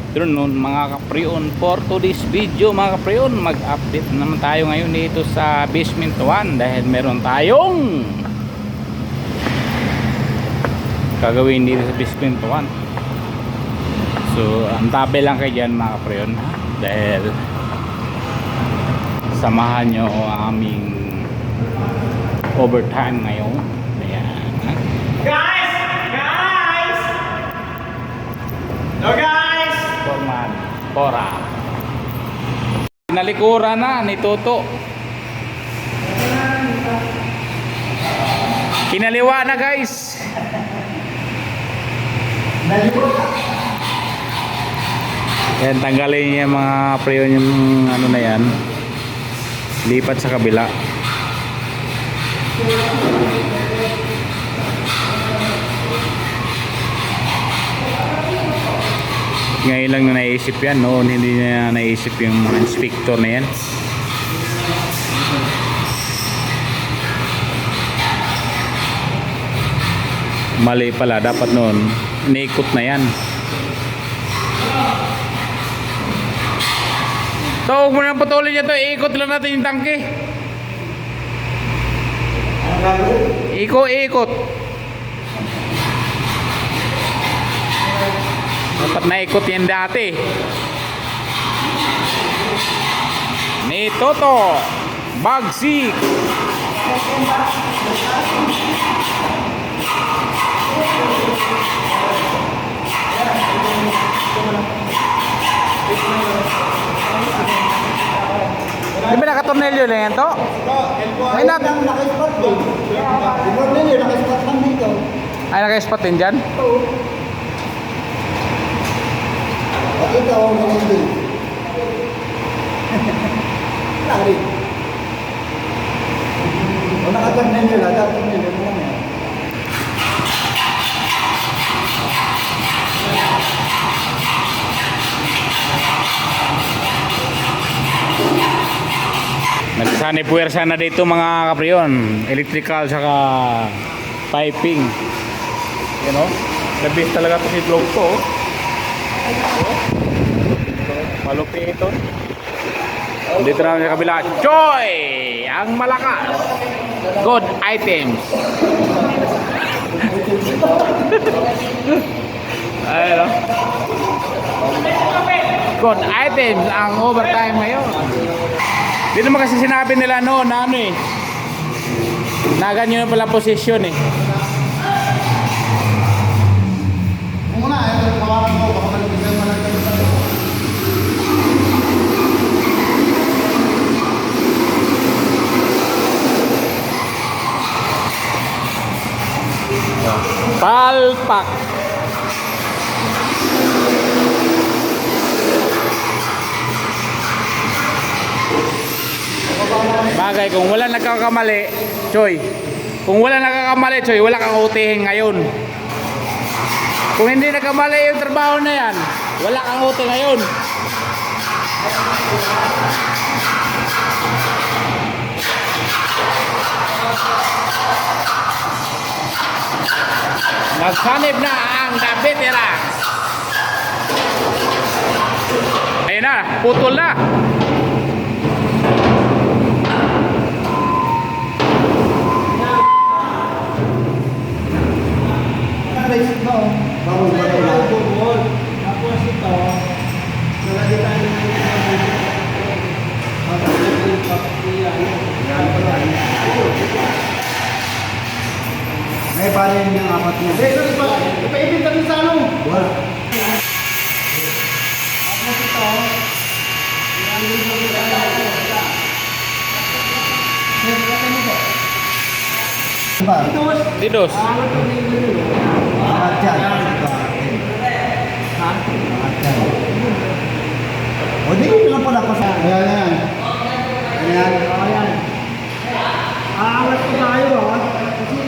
afternoon mga kapriyon. For today's video mga kapriyon, mag-update naman tayo ngayon dito sa basement 1 dahil meron tayong gagawin dito sa basement 1. So antabi lang kayo dyan mga kapriyon, dahil samahan nyo ang aming overtime ngayon. Ayan, ha? Guys! No guys! Forman, Pora. Nalikuran na ni Toto. Kinaliwa na guys. Yan, tanggalin niya mga preyon yung ano na yan. Lipat sa kabila. Ngayon lang na naisip yan, noon hindi na naisip yung mga inspector na yan. Mali pala, dapat noon iniikot na yan. So huwag mo nang patuloy nyo ito, iikot lang natin yung tangke. Ikot. Dapat naikot yan dati ni Toto Bagsik. Di ba nakatornilyo na yan to? Ay naka-spot din. Di tornilyo, naka-spot lang dito. Ay naka-spot din dyan? At ito ang hindi. Lari. Kung naka-tornilyo lang, tornilyo mo lang yan. Nagsanay puwersa na dito mga kapriyon, electrical saka piping. You know, the best talaga ito si vlog to. Malupit ito. Dito naman sa kabila, Choy! Ang malakas. Good items. Ayun, no? Good items ang overtime ngayon. Di naman kasi sinabi nila noon na ano eh, na ganyan pala posisyon eh. Kung muna, ito kawakan mo, baka malagyan mo lang kayo sa ito. Palpak. Bagay, kung wala nagkakamali, Choy. Kung wala nagkakamali, Choy, wala kang utihin ngayon. Kung hindi nagkamali yung trabaho na yan, wala kang uti ngayon. Nagsanib na ang The Veterans. Ayun na, putol na. Basic mo, bawal ba ito lang? Tapos ito, nalagay tayo ng may balin yung apat niya. Ipaipin kami sa ano? Wala. Tapos ito, Didos. O di ko lang pala pa sa... Ayan. Aangat ko tayo kasi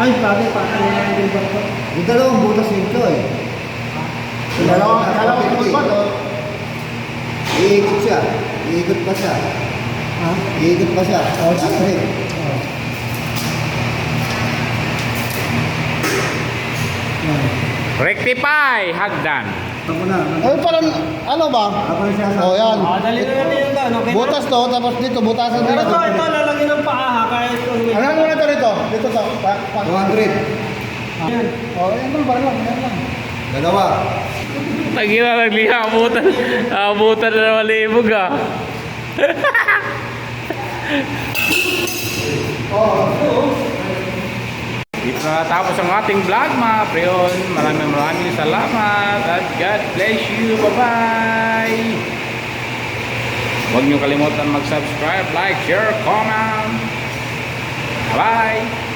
ay bagay pa kaya yung barko. Yung dalawang butas nito eh. Dalawang butas ba? Iikot siya. Iikot pa siya. Ha? Iikot pa siya. Sige. Rectify, hagdan. Ako na. Ay, parang, ano ba? Ako na siya sa... Oh, yan. Dali na natin yung doon, okay na? Butas to, tapos dito, butasan Pero dito. ito, lalagyan ng paa ha, kahit kung may... Ano muna to rito? Dito to. 200. Yan. Oh, yan lang, parang lang, yan lang. Dalawa. Tagina, nagliha. Abutan na naman libog ah. Dito na natapos ang ating vlog mga preon. Maraming salamat at God bless you. Bye-bye. Huwag niyo kalimutan mag-subscribe, like, share, comment. Bye!